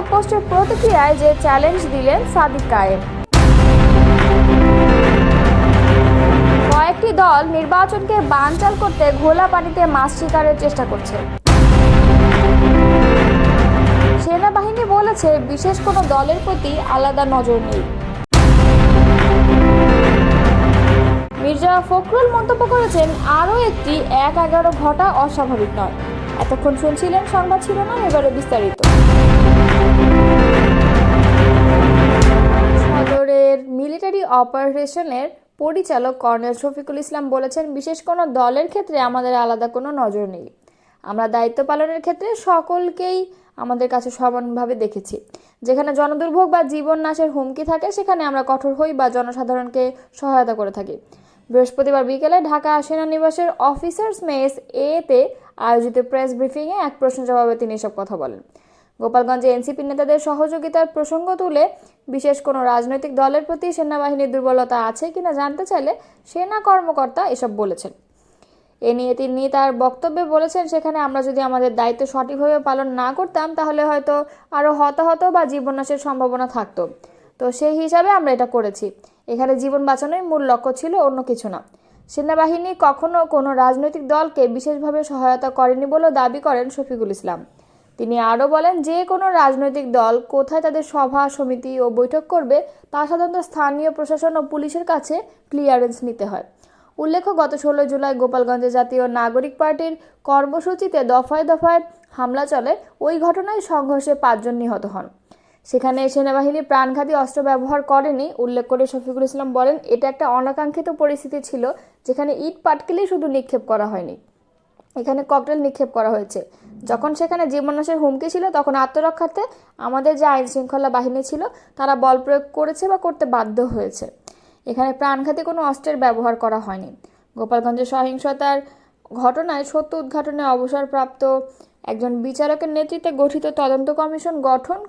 Facebook পোস্টের প্রতিক্রিয়ায় যে চ্যালেঞ্জ দিলেন সাদিক কায়েম। কয়েকটি দল নির্বাচনকে বানচাল করতে ঘোলা পানিতে মাছ শিকারের চেষ্টা করছে। সেনাবাহিনী বলেছে বিশেষ কোনো দলের প্রতি আলাদা নজর নেই। মির্জা ফখরুল মন্তব্য করেছেন, আরও একটি ১-১১ ঘটা অস্বাভাবিক নয়। এতক্ষণ শুনছিলেন সংবাদ শিরোনাম, এবারে বিস্তারিত। সদরের মিলিটারি অপারেশনের পরিচালক কর্নেল শফিকুল ইসলাম বলেছেন, বিশেষ কোনো দলের ক্ষেত্রে আমাদের আলাদা কোনো নজর নেই। আমরা দায়িত্ব পালনের ক্ষেত্রে সকলকেই আমাদের কাছে সমানভাবে দেখেছি। যেখানে জনদুর্ভোগ বা জীবন নাশের হুমকি থাকে সেখানে আমরা কঠোর হই বা জনসাধারণকে সহায়তা করে থাকি। বৃহস্পতিবার বিকেলে ঢাকা সেনানিবাসের অফিসার্স মেস এতে আয়োজিত প্রেস ব্রিফিংয়ে এক প্রশ্নের জবাবে তিনি এসব কথা বলেন। গোপালগঞ্জে এনসিপি নেতাদের সহযোগিতার প্রসঙ্গ তুলে বিশেষ কোনো রাজনৈতিক দলের প্রতি সেনাবাহিনীর দুর্বলতা আছে কিনা জানতে চাইলে সেনা কর্মকর্তা এসব বলেছেন। এ নিয়ে তিনি তার বক্তব্যে বলেছেন, সেখানে আমরা যদি আমাদের দায়িত্ব সঠিকভাবে পালন না করতাম তাহলে হয়তো আরও হতাহত বা জীবননাশের সম্ভাবনা থাকতো। তো সেই হিসাবে আমরা এটা করেছি। এখানে জীবন বাঁচানোই মূল লক্ষ্য ছিল, অন্য কিছু না। সেনাবাহিনী কখনো কোনো রাজনৈতিক দলকে বিশেষভাবে সহায়তা করেনি বলেও দাবি করেন শফিকুল ইসলাম। তিনি আরও বলেন, যে কোনো রাজনৈতিক দল কোথায় তাদের সভা সমিতি ও বৈঠক করবে তা সাধারণত স্থানীয় প্রশাসন ও পুলিশের কাছে ক্লিয়ারেন্স নিতে হয়। উল্লেখ্য, গত 16 জুলাই গোপালগঞ্জে জাতীয় নাগরিক পার্টির কর্মসূচিতে দফায় দফায় হামলা চলে। ওই ঘটনায় সংঘর্ষে 5 জন নিহত হন। সেখানে সেনাবাহিনী প্রাণঘাতী অস্ত্র ব্যবহার করেনি উল্লেখ করে শফিকুল ইসলাম বলেন, এটা একটা অনাকাঙ্ক্ষিত পরিস্থিতি ছিল, যেখানে ইট পাটকেলেই শুধু নিক্ষেপ করা হয়নি, এখানে ককটেল নিক্ষেপ করা হয়েছে। যখন সেখানে জীবননাশের হুমকি ছিল তখন আত্মরক্ষার্থে আমাদের যে আইন শৃঙ্খলা বাহিনী ছিল তারা বল প্রয়োগ করেছে বা করতে বাধ্য হয়েছে। এখানে প্রাণঘাতী কোনো অস্ত্রের ব্যবহার করা হয়নি। গোপালগঞ্জে সহিংসতার ঘটনায় সত্য উদ্ঘাটনে অবসরপ্রাপ্ত একজন বিচারকের নেতৃত্বে গঠিত তদন্ত কমিশন গঠন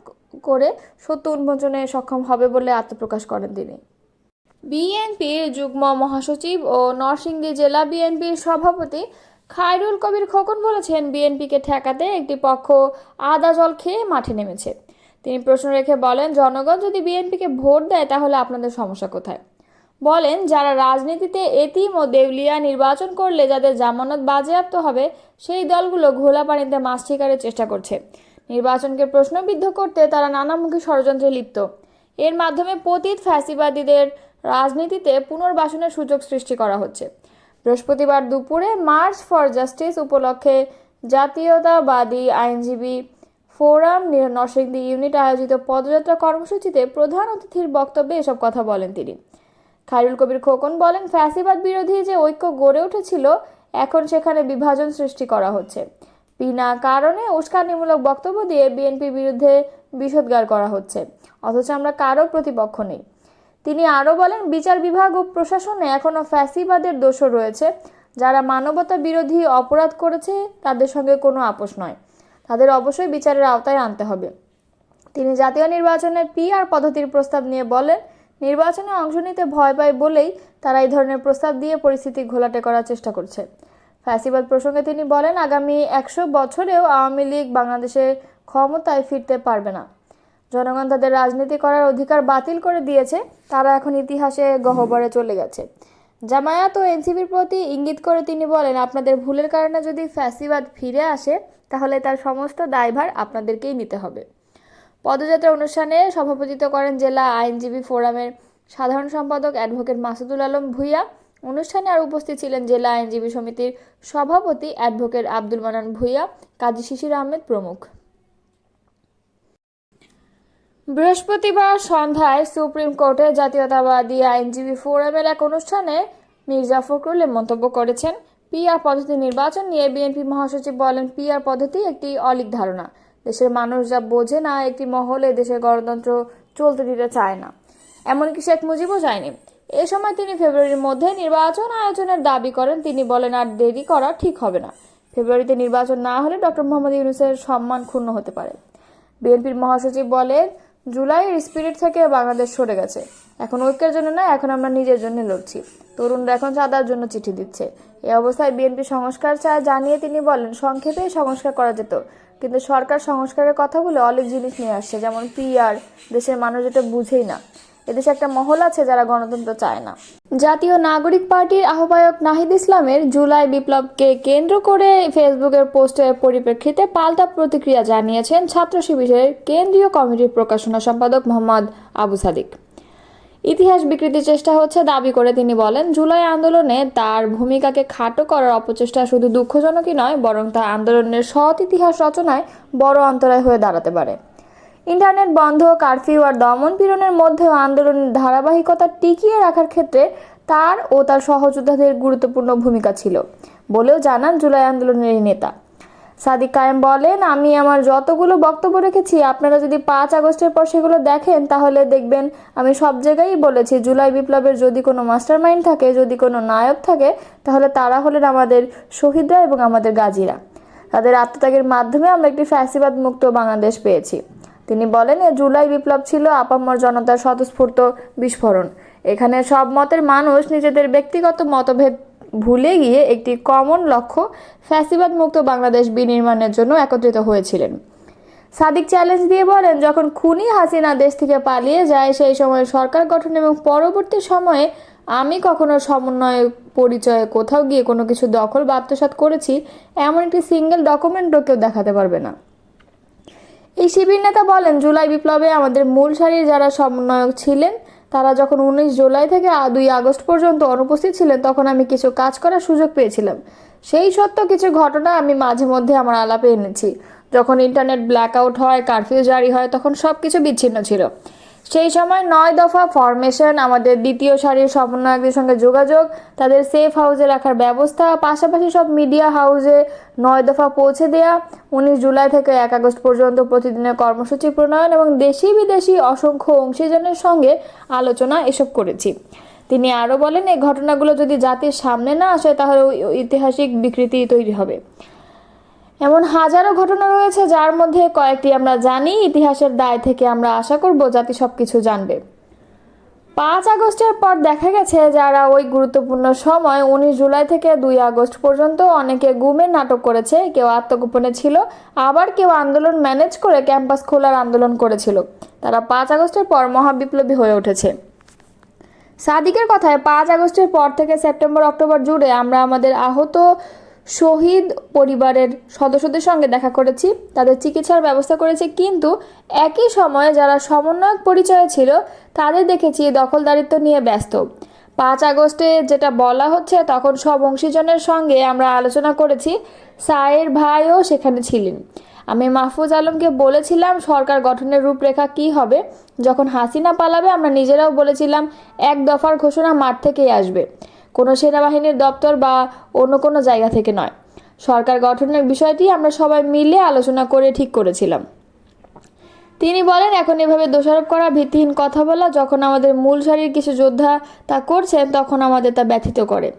করে সত্য উন্মোচনে সক্ষম হবে বলে আত্মপ্রকাশ করেন তিনি। বিএনপির যুগ্ম মহাসচিব ও নরসিংদী জেলা বিএনপির সভাপতি খায়রুল কবির খোকন বলেছেন, বিএনপিকে ঠেকাতে একটি পক্ষ আদা জল খেয়ে মাঠে নেমেছে। তিনি প্রশ্ন রেখে বলেন, জনগণ যদি বিএনপিকে ভোট দেয় তাহলে আপনাদের সমস্যা কোথায়? বলেন, যারা রাজনীতিতে এতিম ও দেউলিয়া নির্বাচন করলে যাদের জামানত বাজেয়াপ্ত হবে সেই দলগুলো ঘোলা পানিতে মাছ শিকারের চেষ্টা করছে। নির্বাচনকে প্রশ্নবিদ্ধ করতে তারা নানামুখী ষড়যন্ত্রে লিপ্ত। এর মাধ্যমে পতিত ফ্যাসিবাদীদের রাজনীতিতে পুনর্বাসনের সুযোগ সৃষ্টি করা হচ্ছে। বৃহস্পতিবার দুপুরে মার্চ ফর জাস্টিস উপলক্ষে জাতীয়তাবাদী আইনজীবী ফোরাম নরসিংদী ইউনিট আয়োজিত পদযাত্রা কর্মসূচিতে প্রধান অতিথির বক্তব্যে এসব কথা বলেন তিনি। খায়রুল কবির খোকন বলেন, ফ্যাসিবাদ বিরোধী যে ঐক্য গড়ে উঠেছিল এখন সেখানে বিভাজন সৃষ্টি করা হচ্ছে। বিনা কারণে উস্কানিমূলক বক্তব্য দিয়ে বিএনপির বিরুদ্ধে বিষোদ্গার করা হচ্ছে, অথচ আমরা কারো প্রতিপক্ষ নেই। তিনি আরও বলেন, বিচার বিভাগ ও প্রশাসনে এখনও ফ্যাসিবাদের দোষর রয়েছে। যারা মানবতা বিরোধী অপরাধ করেছে তাদের সঙ্গে কোনো আপোষ নয়, তাদের অবশ্যই বিচারের আওতায় আনতে হবে। তিনি জাতীয় নির্বাচনে পিআর পদ্ধতির প্রস্তাব নিয়ে বলেন, নির্বাচনে অংশ নিতে ভয় পায় বলেই তারা এই ধরনের প্রস্তাব দিয়ে পরিস্থিতি ঘোলাটে করার চেষ্টা করছে। ফ্যাসিবাদ প্রসঙ্গে তিনি বলেন, আগামী 100 বছরেও আওয়ামী লীগ বাংলাদেশে ক্ষমতায় ফিরতে পারবে না। জনগণ তাদের রাজনীতি করার অধিকার বাতিল করে দিয়েছে, তারা এখন ইতিহাসে গহ্বরে চলে গেছে। জামায়াত ও এনসিপির প্রতি ইঙ্গিত করে তিনি বলেন, আপনাদের ভুলের কারণে যদি ফ্যাসিবাদ ফিরে আসে তাহলে তার সমস্ত দায়ভার আপনাদেরকেই নিতে হবে। পদযাত্রা অনুষ্ঠানে সভাপতিত্ব করেন জেলা আইনজীবী ফোরামের সাধারণ সম্পাদক অ্যাডভোকেট মাসুদুল আলম ভূঁইয়া। অনুষ্ঠানে আর উপস্থিত ছিলেন জেলা আইনজীবী সমিতির সভাপতি অ্যাডভোকেট আব্দুল মান্নান ভূঁইয়া, কাজী শিশির আহমেদ প্রমুখ। বৃহস্পতিবার সন্ধ্যায় সুপ্রিম কোর্টে জাতীয়তাবাদী আইনজীবী ফোরামের এক অনুষ্ঠানে মির্জা ফখরুল মন্তব্য করেছেন, পিআর পদ্ধতি নির্বাচন নিয়ে বিএনপি মহাসচিব বলেন, পিআর পদ্ধতি একটি অলীক ধারণা। দেশের মানুষ যা বোঝে না, একটি মহলে দেশের গণতন্ত্র চলতে দিতে চায় না, এমনকি শেখ মুজিবও চায়নি। এ সময় তিনি ফেব্রুয়ারির মধ্যে নির্বাচন আয়োজনের দাবি করেন। তিনি বলেন, আর দেরি করা ঠিক হবে না। ফেব্রুয়ারিতে নির্বাচন না হলে ডক্টর মোহাম্মদ ইউনূসের সম্মান ক্ষুণ্ণ হতে পারে। বিএনপির মহাসচিব বলেন, জুলাইয়ের স্পিরিট থেকে বাংলাদেশ সরে গেছে। এখন ঐক্যের জন্য নয়, এখন আমরা নিজের জন্য লড়ছি। তরুণরা এখন চাঁদার জন্য চিঠি দিচ্ছে। এই অবস্থায় বিএনপি সংস্কার চায় জানিয়ে তিনি বলেন, সংক্ষেপে সংস্কার করা যেত, কিন্তু সরকার সংস্কারের কথা বলে অনেক জিনিস নিয়ে আসছে, যেমন পিআর। দেশের মানুষ যেটা বুঝেই না। এদেশে একটা মহল আছে যারা গণতন্ত্র চায় না। জাতীয় নাগরিক পার্টির আহ্বায়ক নাহিদ ইসলামের জুলাই বিপ্লবকে কেন্দ্র করে ফেসবুকের পোস্টের পরিপ্রেক্ষিতে পাল্টা প্রতিক্রিয়া জানিয়েছেন ছাত্র শিবিরের কেন্দ্রীয় কমিটির প্রকাশনা সম্পাদক মোহাম্মদ আবু সাদিক। ইতিহাস বিকৃতির চেষ্টা হচ্ছে দাবি করে তিনি বলেন, জুলাই আন্দোলনে তার ভূমিকাকে খাটো করার অপচেষ্টা শুধু দুঃখজনকই নয়, বরং তা আন্দোলনের সৎ ইতিহাস রচনায় বড় অন্তরায় হয়ে দাঁড়াতে পারে। ইন্টারনেট বন্ধ, কারফিউ আর দমন পীড়নের মধ্যেও আন্দোলনের ধারাবাহিকতা টিকিয়ে রাখার ক্ষেত্রে তার ও তার সহযোদ্ধাদের গুরুত্বপূর্ণ ভূমিকা ছিল বলেও জানান জুলাই আন্দোলনের এই নেতা। সাদিক কায়েম বলেন, আমি আমার যতগুলো বক্তব্য রেখেছি, আপনারা যদি 5 আগস্টের পর সেগুলো দেখেন তাহলে দেখবেন আমি সব জায়গায়ই বলেছি, জুলাই বিপ্লবের যদি কোনো মাস্টারমাইন্ড থাকে, যদি কোনো নায়ক থাকে, তাহলে তারা হলেন আমাদের শহীদরা এবং আমাদের গাজীরা। তাদের আত্মত্যাগের মাধ্যমে আমরা একটি ফ্যাসিবাদ মুক্ত বাংলাদেশ পেয়েছি। তিনি বলেন, জুলাই বিপ্লব ছিল আপামর জনতার স্বতঃস্ফূর্ত বিস্ফোরণ। এখানে সব মতের মানুষ নিজেদের ব্যক্তিগত মতভেদ ভুলে গিয়ে একটি কমন লক্ষ্য ফ্যাসিবাদ মুক্ত বাংলাদেশ বিনির্মাণের জন্য একত্রিত হয়েছিলেন। সাদিক চ্যালেঞ্জ দিয়ে বলেন, যখন খুনি হাসিনা দেশ থেকে পালিয়ে যায়, সেই সময় সরকার গঠন এবং পরবর্তী সময়ে আমি কখনো সমন্বয় পরিচয়ে কোথাও গিয়ে কোনো কিছু দখল বা আত্মসাৎ করেছি এমন একটি সিঙ্গেল ডকুমেন্টও কেউ দেখাতে পারবে না। এই শিবির নেতা বলেন, জুলাই বিপ্লবে আমাদের মূল সারির যারা সমন্বয়ক ছিলেন তারা যখন 19 জুলাই থেকে 2 আগস্ট পর্যন্ত অনুপস্থিত ছিলেন, তখন আমি কিছু কাজ করার সুযোগ পেয়েছিলাম। সেই সত্য কিছু ঘটনা আমি মাঝে মধ্যে আমার আলাপে এনেছি। যখন ইন্টারনেট ব্ল্যাকআউট হয়, কারফিউ জারি হয়, তখন সব কিছু বিচ্ছিন্ন ছিল। সেই সময় 9 দফা ফরমেশন, আমাদের দ্বিতীয় সারির সমন্বয়কদের সঙ্গে যোগাযোগ, তাদের সেফ হাউসে রাখার ব্যবস্থা, পাশাপাশি সব মিডিয়া হাউসে 9 দফা পৌঁছে দেওয়া, 19 জুলাই থেকে 1 আগস্ট পর্যন্ত প্রতিদিনের কর্মসূচি প্রণয়ন এবং দেশি বিদেশি অসংখ্য অংশীজনের সঙ্গে আলোচনা, এসব করেছি। তিনি আরও বলেন, এই ঘটনাগুলো যদি জাতির সামনে না আসে তাহলে ঐতিহাসিক বিকৃতি তৈরি হবে। এমন হাজারো ঘটনা রয়েছে যার মধ্যে কয়েকটি আমরা জানি। ইতিহাসের দায় থেকে আমরা আশা করব জাতি সবকিছু জানবে। 5 আগস্টের পর দেখা গেছে যারা ওই গুরুত্বপূর্ণ সময় 19 জুলাই থেকে 2 আগস্ট পর্যন্ত অনেকে গুমের নাটক করেছে, কেউ আত্মগোপনে ছিল, আবার কেউ আন্দোলন ম্যানেজ করে ক্যাম্পাস খোলার আন্দোলন করেছিল, তারা 5 আগস্টের পর মহাবিপ্লবী হয়ে উঠেছে। সাদিকের কথায় 5 আগস্টের পর থেকে সেপ্টেম্বর অক্টোবর জুড়ে আমরা আমাদের আহত শহীদ পরিবারের সদস্যদের সঙ্গে দেখা করেছি, তাদের চিকিৎসার ব্যবস্থা করেছি, কিন্তু একই সময়ে যারা সমন্বয়ক পরিচয়ে ছিল তাদের দেখেছি দখলদারিত্ব নিয়ে ব্যস্ত। 5 আগস্টে যেটা বলা হচ্ছে, তখন সব অংশীজনের সঙ্গে আমরা আলোচনা করেছি, সায়ের ভাইও সেখানে ছিলেন। আমি মাহফুজ আলমকে বলেছিলাম সরকার গঠনের রূপরেখা কী হবে। যখন হাসিনা পালাবে আমরা নিজেরাও বলেছিলাম 1 দফার ঘোষণা মাঠ থেকেই আসবে, কোনো সেনাবাহিনীর দপ্তর বা অন্য কোনো জায়গা থেকে নয়। সরকার গঠনের বিষয়টি আমরা সবাই মিলে আলোচনা করে ঠিক করেছিলাম। তিনি বলেন, এখন এভাবে দোষারোপ করা, ভিত্তিহীন কথা বলা, যখন আমাদের মূল সারির কিছু যোদ্ধা তা করছেন তখন আমাদের তা ব্যথিত করে।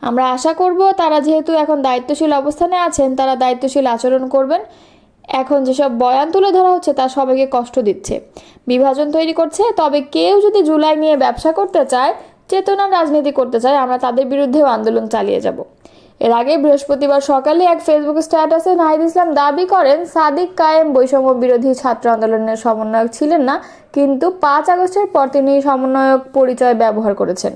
আমরা আশা করব তারা যেহেতু এখন দায়িত্বশীল অবস্থানে আছেন, তারা দায়িত্বশীল আচরণ করবেন। এখন যেসব বয়ান তুলে ধরা হচ্ছে তা সবাইকে কষ্ট দিচ্ছে, বিভাজন তৈরি করছে। তবে কেউ যদি জুলাই নিয়ে ব্যবসা করতে চায়, চেতনার রাজনীতি করতে চায়, আমরা তাদের বিরুদ্ধেও আন্দোলন চালিয়ে যাব। এর আগে বৃহস্পতিবার সকালে এক ফেসবুক স্ট্যাটাসে নাহিদ ইসলাম দাবি করেন, সাদিক কায়েম বৈষম্য বিরোধী ছাত্র আন্দোলনের সমন্বয়ক ছিলেন না, কিন্তু 5 আগস্টের পর তিনি সমন্বয়ক পরিচয় ব্যবহার করেছেন।